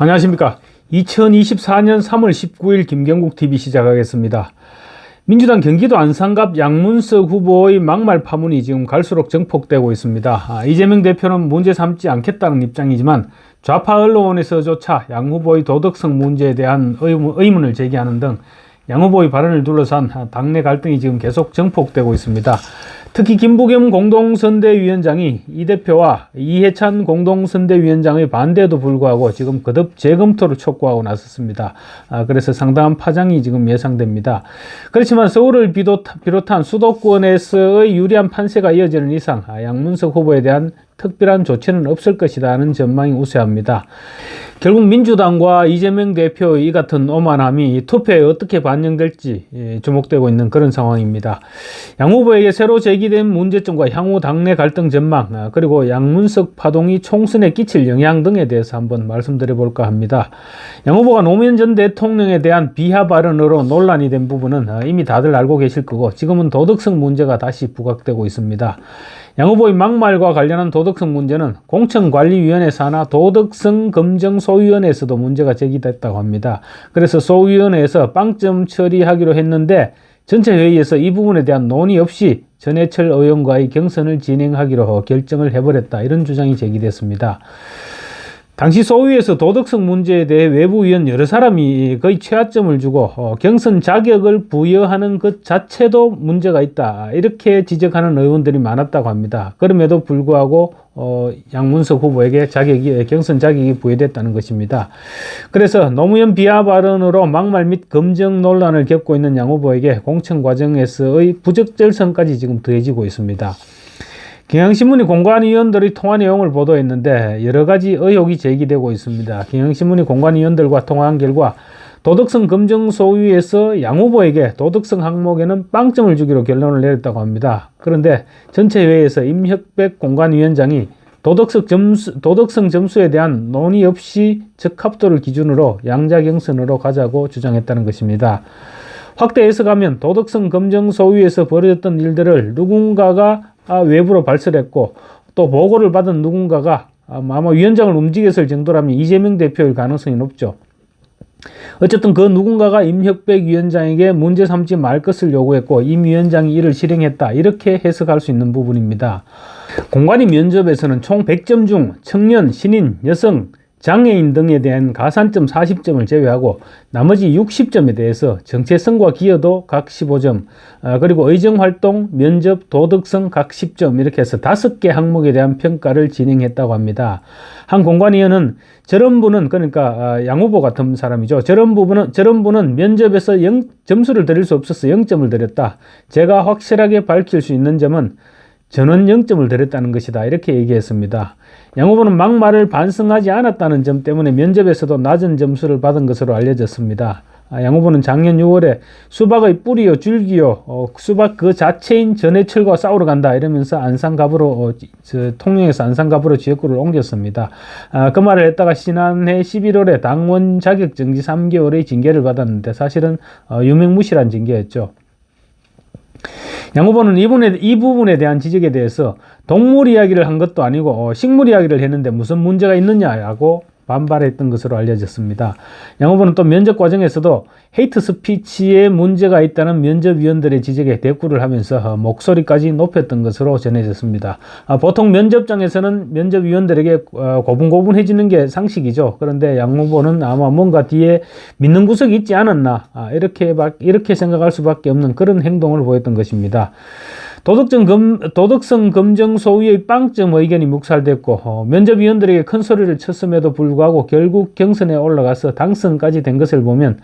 안녕하십니까. 2024년 3월 19일 김경국TV 시작하겠습니다. 민주당 경기도 안산갑 양문석 후보의 막말 파문이 지금 갈수록 증폭되고 있습니다. 이재명 대표는 문제 삼지 않겠다는 입장이지만 좌파 언론에서조차 양 후보의 도덕성 문제에 대한 의문을 제기하는 등 양 후보의 발언을 둘러싼 당내 갈등이 지금 계속 증폭되고 있습니다. 특히 김부겸 공동선대위원장이 이 대표와 이해찬 공동선대위원장의 반대에도 불구하고 지금 거듭 재검토를 촉구하고 나섰습니다. 그래서 상당한 파장이 지금 예상됩니다. 그렇지만 서울을 비롯한 수도권에서의 유리한 판세가 이어지는 이상 양문석 후보에 대한 특별한 조치는 없을 것이다 하는 전망이 우세합니다. 결국 민주당과 이재명 대표의 이 같은 오만함이 투표에 어떻게 반영될지 주목되고 있는 그런 상황입니다. 양 후보에게 새로 제기된 문제점과 향후 당내 갈등 전망, 그리고 양문석 파동이 총선에 끼칠 영향 등에 대해서 한번 말씀드려볼까 합니다. 양 후보가 노무현 전 대통령에 대한 비하 발언으로 논란이 된 부분은 이미 다들 알고 계실 거고, 지금은 도덕성 문제가 다시 부각되고 있습니다. 양 후보의 막말과 관련한 도덕성 문제는 공천관리위원회 산하 도덕성검증소위원회에서도 문제가 제기됐다고 합니다. 그래서 소위원회에서 빵점 처리하기로 했는데 전체 회의에서 이 부분에 대한 논의 없이 전해철 의원과의 경선을 진행하기로 결정을 해버렸다, 이런 주장이 제기됐습니다. 당시 소위에서 도덕성 문제에 대해 외부위원 여러 사람이 거의 최하점을 주고 경선 자격을 부여하는 것 자체도 문제가 있다, 이렇게 지적하는 의원들이 많았다고 합니다. 그럼에도 불구하고 양문석 후보에게 경선 자격이 부여됐다는 것입니다. 그래서 노무현 비하 발언으로 막말 및 검증 논란을 겪고 있는 양 후보에게 공천 과정에서의 부적절성까지 지금 더해지고 있습니다. 경향신문이 공관위원들의 통화 내용을 보도했는데 여러 가지 의혹이 제기되고 있습니다. 경향신문이 공관위원들과 통화한 결과 도덕성 검증소위에서 양 후보에게 도덕성 항목에는 빵점을 주기로 결론을 내렸다고 합니다. 그런데 전체 회의에서 임혁백 공관위원장이 도덕성 점수에 대한 논의 없이 적합도를 기준으로 양자 경선으로 가자고 주장했다는 것입니다. 확대 해석하면 도덕성 검증소위에서 벌어졌던 일들을 누군가가 외부로 발설했고, 또 보고를 받은 누군가가 아마 위원장을 움직였을 정도라면 이재명 대표일 가능성이 높죠. 어쨌든 그 누군가가 임혁백 위원장에게 문제 삼지 말 것을 요구했고 임 위원장이 이를 실행했다, 이렇게 해석할 수 있는 부분입니다. 공관위 면접에서는 총 100점 중 청년, 신인, 여성, 장애인 등에 대한 가산점 40점을 제외하고 나머지 60점에 대해서 정체성과 기여도 각 15점, 그리고 의정활동, 면접, 도덕성 각 10점, 이렇게 해서 5개 항목에 대한 평가를 진행했다고 합니다. 한 공관위원은 저런 분은, 그러니까 양 후보 같은 사람이죠. 저런 분은 면접에서 점수를 드릴 수 없어서 0점을 드렸다. 제가 확실하게 밝힐 수 있는 점은 전원 0점을 드렸다는 것이다, 이렇게 얘기했습니다. 양 후보는 막말을 반성하지 않았다는 점 때문에 면접에서도 낮은 점수를 받은 것으로 알려졌습니다. 양 후보는 작년 6월에 수박의 뿌리요 줄기요 수박 그 자체인 전해철과 싸우러 간다, 이러면서 안산갑으로 통영에서 안산갑으로 지역구를 옮겼습니다. 그 말을 했다가 지난해 11월에 당원 자격 정지 3개월의 징계를 받았는데 사실은 유명무실한 징계였죠. 양 후보는 이 부분에 대한 지적에 대해서 동물 이야기를 한 것도 아니고 식물 이야기를 했는데 무슨 문제가 있느냐고 반발했던 것으로 알려졌습니다. 양 후보는 또 면접 과정에서도 헤이트 스피치에 문제가 있다는 면접위원들의 지적에 대꾸를 하면서 목소리까지 높였던 것으로 전해졌습니다. 보통 면접장에서는 면접위원들에게 고분고분해지는 게 상식이죠. 그런데 양 후보는 아마 뭔가 뒤에 믿는 구석이 있지 않았나, 이렇게 생각할 수밖에 없는 그런 행동을 보였던 것입니다. 도덕성 검증 소위의 빵점 의견이 묵살됐고 면접위원들에게 큰 소리를 쳤음에도 불구하고 결국 경선에 올라가서 당선까지 된 것을 보면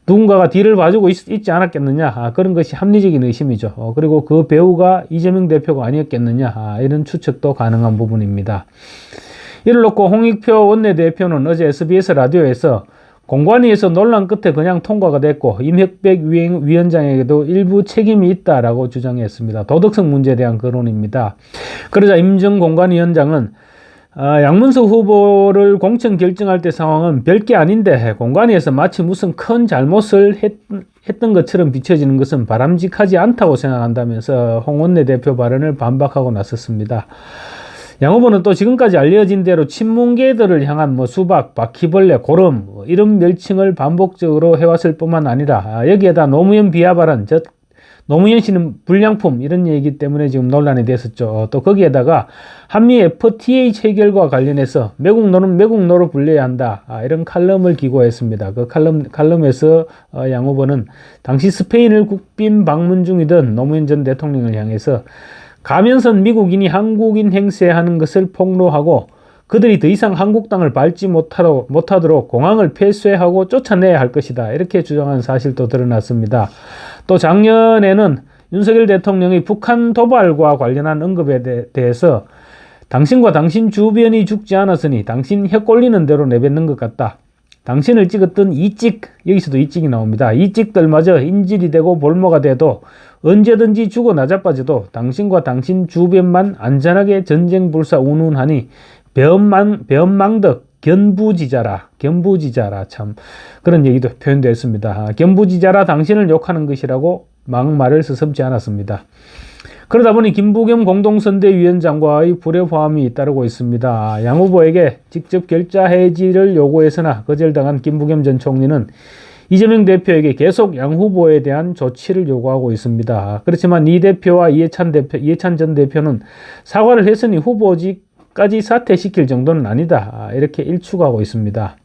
누군가가 뒤를 봐주고 있지 않았겠느냐, 그런 것이 합리적인 의심이죠. 그리고 그 배우가 이재명 대표가 아니었겠느냐, 이런 추측도 가능한 부분입니다. 이를 놓고 홍익표 원내대표는 어제 SBS 라디오에서 공관위에서 논란 끝에 그냥 통과가 됐고 임혁백 위원장에게도 일부 책임이 있다라고 주장했습니다. 도덕성 문제에 대한 거론입니다. 그러자 임정 공관위원장은 양문석 후보를 공천 결정할 때 상황은 별게 아닌데 공관위에서 마치 무슨 큰 잘못을 했던 것처럼 비춰지는 것은 바람직하지 않다고 생각한다면서 홍 원내대표 발언을 반박하고 나섰습니다. 양 후보는 또 지금까지 알려진 대로 친문계들을 향한 뭐 수박, 바퀴벌레, 고름 이런 멸칭을 반복적으로 해왔을 뿐만 아니라 여기에다 노무현 비하 발언, 즉 노무현 씨는 불량품 이런 얘기 때문에 지금 논란이 됐었죠. 또 거기에다가 한미 FTA 체결과 관련해서 매국노는 매국노로 불려야 한다. 이런 칼럼을 기고했습니다. 그 칼럼에서 양 후보는 당시 스페인을 국빈 방문 중이던 노무현 전 대통령을 향해서 가면선 미국인이 한국인 행세하는 것을 폭로하고 그들이 더 이상 한국 땅을 밟지 못하도록 공항을 폐쇄하고 쫓아내야 할 것이다. 이렇게 주장한 사실도 드러났습니다. 또 작년에는 윤석열 대통령이 북한 도발과 관련한 언급에 대해서 당신과 당신 주변이 죽지 않았으니 당신 혀 꼴리는 대로 내뱉는 것 같다. 당신을 찍었던 이찍, 여기서도 이찍이 나옵니다. 이찍들마저 인질이 되고 볼모가 돼도 언제든지 죽어 나자빠져도 당신과 당신 주변만 안전하게 전쟁 불사 운운하니 변망덕 견부지자라 참 그런 얘기도 표현되었습니다. 견부지자라 당신을 욕하는 것이라고 막말을 서슴지 않았습니다. 그러다 보니 김부겸 공동선대위원장과의 불협화음이 따르고 있습니다. 양 후보에게 직접 결자 해지를 요구해서나 거절당한 김부겸 전 총리는 이재명 대표에게 계속 양 후보에 대한 조치를 요구하고 있습니다. 그렇지만 이 대표와 이해찬 전 대표는 사과를 했으니 후보직까지 사퇴시킬 정도는 아니다. 이렇게 일축하고 있습니다.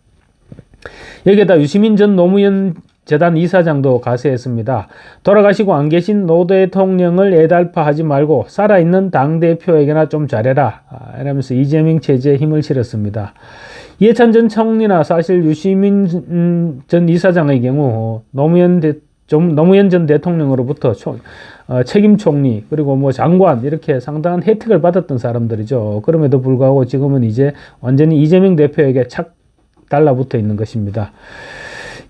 여기에다 유시민 전 노무현 재단 이사장도 가세했습니다. 돌아가시고 안 계신 노 대통령을 애달파하지 말고 살아있는 당대표에게나 좀 잘해라. 이러면서 이재명 체제에 힘을 실었습니다. 이해찬 전 총리나 사실 유시민 전 이사장의 경우 노무현 전 대통령으로부터 책임 총리 그리고 뭐 장관 이렇게 상당한 혜택을 받았던 사람들이죠. 그럼에도 불구하고 지금은 이제 완전히 이재명 대표에게 착 달라붙어 있는 것입니다.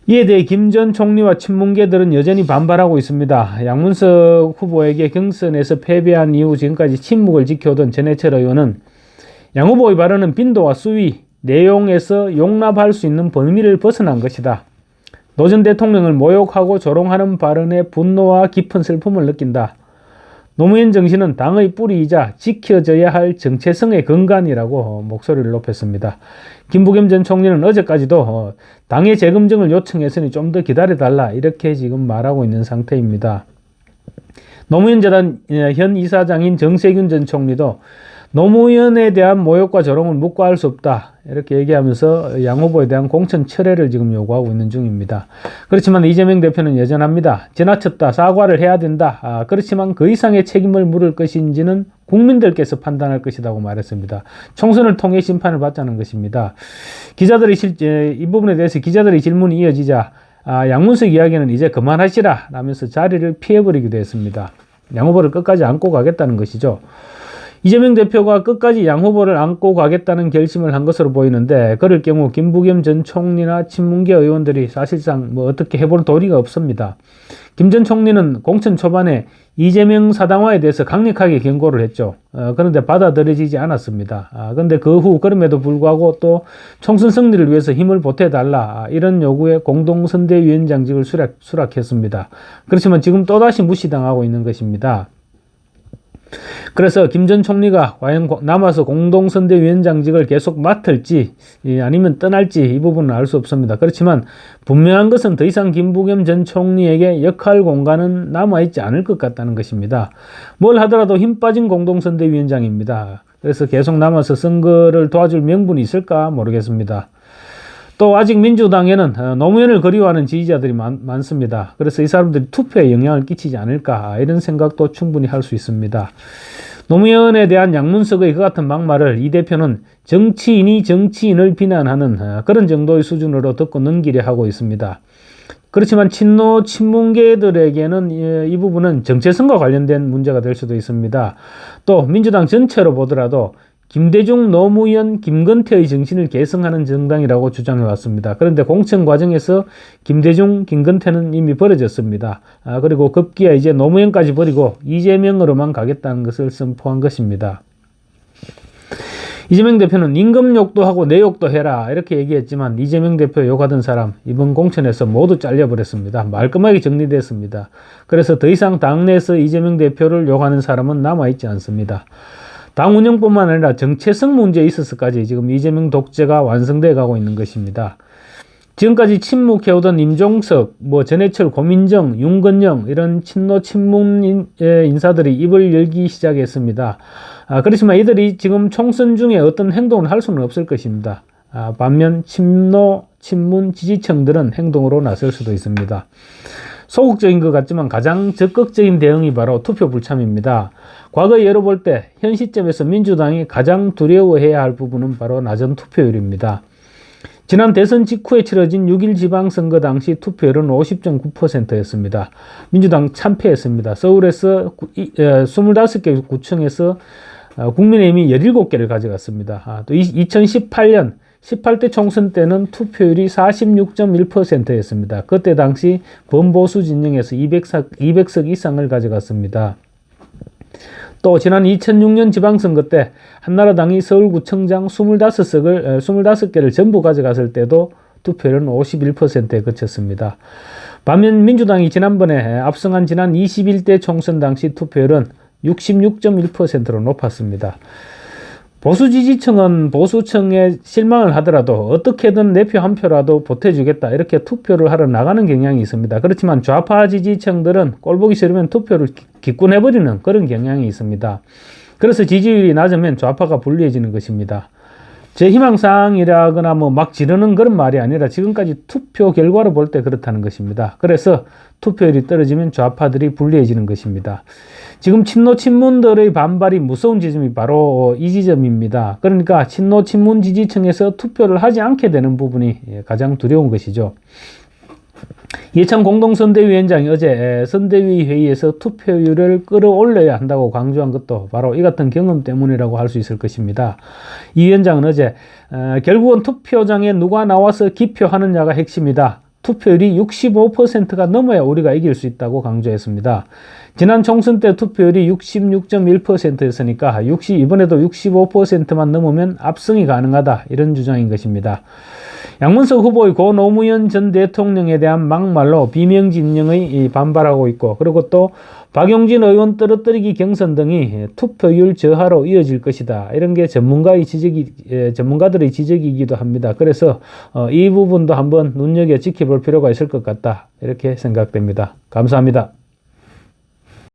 이에 대해 김 전 총리와 친문계들은 여전히 반발하고 있습니다. 양문석 후보에게 경선에서 패배한 이후 지금까지 침묵을 지켜오던 전해철 의원은 양 후보의 발언은 빈도와 수위, 내용에서 용납할 수 있는 범위를 벗어난 것이다. 노 전 대통령을 모욕하고 조롱하는 발언에 분노와 깊은 슬픔을 느낀다. 노무현 정신은 당의 뿌리이자 지켜져야 할 정체성의 근간이라고 목소리를 높였습니다. 김부겸 전 총리는 어제까지도 당의 재검증을 요청했으니 좀 더 기다려달라 이렇게 지금 말하고 있는 상태입니다. 노무현 재단 현 이사장인 정세균 전 총리도 노무현에 대한 모욕과 조롱을 묵과할 수 없다 이렇게 얘기하면서 양 후보에 대한 공천 철회를 지금 요구하고 있는 중입니다. 그렇지만 이재명 대표는 여전합니다. 지나쳤다, 사과를 해야 된다. 그렇지만 그 이상의 책임을 물을 것인지는 국민들께서 판단할 것이라고 말했습니다. 총선을 통해 심판을 받자는 것입니다. 이 부분에 대해서 기자들의 질문이 이어지자 양문석 이야기는 이제 그만하시라 라면서 자리를 피해버리기도 했습니다. 양 후보를 끝까지 안고 가겠다는 것이죠. 이재명 대표가 끝까지 양 후보를 안고 가겠다는 결심을 한 것으로 보이는데 그럴 경우 김부겸 전 총리나 친문계 의원들이 사실상 뭐 어떻게 해볼 도리가 없습니다. 김 전 총리는 공천 초반에 이재명 사당화에 대해서 강력하게 경고를 했죠. 그런데 받아들여지지 않았습니다. 그런데 그 후 그럼에도 불구하고 또 총선 승리를 위해서 힘을 보태달라 이런 요구에 공동선대위원장직을 수락했습니다. 그렇지만 지금 또다시 무시당하고 있는 것입니다. 그래서 김 전 총리가 과연 남아서 공동선대위원장직을 계속 맡을지 아니면 떠날지 이 부분은 알 수 없습니다. 그렇지만 분명한 것은 더 이상 김부겸 전 총리에게 역할 공간은 남아있지 않을 것 같다는 것입니다. 뭘 하더라도 힘 빠진 공동선대위원장입니다. 그래서 계속 남아서 선거를 도와줄 명분이 있을까 모르겠습니다. 또 아직 민주당에는 노무현을 그리워하는 지지자들이 많습니다. 그래서 이 사람들이 투표에 영향을 끼치지 않을까 이런 생각도 충분히 할 수 있습니다. 노무현에 대한 양문석의 그 같은 막말을 이 대표는 정치인이 정치인을 비난하는 그런 정도의 수준으로 듣고 넘기려 하고 있습니다. 그렇지만 친문계들에게는 이 부분은 정체성과 관련된 문제가 될 수도 있습니다. 또 민주당 전체로 보더라도 김대중, 노무현, 김건태의 정신을 계승하는 정당이라고 주장해왔습니다. 그런데 공천 과정에서 김대중, 김건태는 이미 버려졌습니다. 그리고 급기야 이제 노무현까지 버리고 이재명으로만 가겠다는 것을 선포한 것입니다. 이재명 대표는 임금욕도 하고 내 욕도 해라 이렇게 얘기했지만 이재명 대표 욕하던 사람 이번 공천에서 모두 잘려버렸습니다. 말끔하게 정리됐습니다. 그래서 더 이상 당내에서 이재명 대표를 욕하는 사람은 남아있지 않습니다. 당 운영뿐만 아니라 정체성 문제에 있어서까지 지금 이재명 독재가 완성돼 가고 있는 것입니다. 지금까지 침묵해오던 임종석, 전해철, 고민정, 윤건영 이런 친노 친문 인사들이 입을 열기 시작했습니다. 그렇지만 이들이 지금 총선 중에 어떤 행동을 할 수는 없을 것입니다. 반면 친노 친문 지지층들은 행동으로 나설 수도 있습니다. 소극적인 것 같지만 가장 적극적인 대응이 바로 투표 불참입니다. 과거 예로 볼 때 현 시점에서 민주당이 가장 두려워해야 할 부분은 바로 낮은 투표율입니다. 지난 대선 직후에 치러진 6.1 지방선거 당시 투표율은 50.9%였습니다. 민주당 참패했습니다. 서울에서 25개 구청에서 국민의힘이 17개를 가져갔습니다. 또 2018년 18대 총선 때는 투표율이 46.1%였습니다. 그때 당시 범보수 진영에서 200석 이상을 가져갔습니다. 또 지난 2006년 지방선거 때 한나라당이 서울구청장 25개를 전부 가져갔을 때도 투표율은 51%에 그쳤습니다. 반면 민주당이 지난번에 압승한 지난 21대 총선 당시 투표율은 66.1%로 높았습니다. 보수 지지층은 보수층에 실망을 하더라도 어떻게든 내 표 한 표라도 보태주겠다 이렇게 투표를 하러 나가는 경향이 있습니다. 그렇지만 좌파 지지층들은 꼴보기 싫으면 투표를 기권해버리는 그런 경향이 있습니다. 그래서 지지율이 낮으면 좌파가 불리해지는 것입니다. 제 희망사항이라거나 막 지르는 그런 말이 아니라 지금까지 투표 결과를 볼 때 그렇다는 것입니다. 그래서 투표율이 떨어지면 좌파들이 불리해지는 것입니다. 지금 친노 친문들의 반발이 무서운 지점이 바로 이 지점입니다. 그러니까 친노 친문 지지층에서 투표를 하지 않게 되는 부분이 가장 두려운 것이죠. 이해찬 공동선대위원장이 어제 선대위 회의에서 투표율을 끌어올려야 한다고 강조한 것도 바로 이 같은 경험 때문이라고 할 수 있을 것입니다. 이 위원장은 어제 결국은 투표장에 누가 나와서 기표하느냐가 핵심이다. 투표율이 65%가 넘어야 우리가 이길 수 있다고 강조했습니다. 지난 총선 때 투표율이 66.1%였으니까 이번에도 65%만 넘으면 압승이 가능하다 이런 주장인 것입니다. 양문석 후보의 고 노무현 전 대통령에 대한 막말로 비명진영의 반발하고 있고 그리고 또 박용진 의원 떨어뜨리기 경선 등이 투표율 저하로 이어질 것이다. 이런 게 전문가들의 지적이기도 합니다. 그래서 이 부분도 한번 눈여겨 지켜볼 필요가 있을 것 같다. 이렇게 생각됩니다. 감사합니다.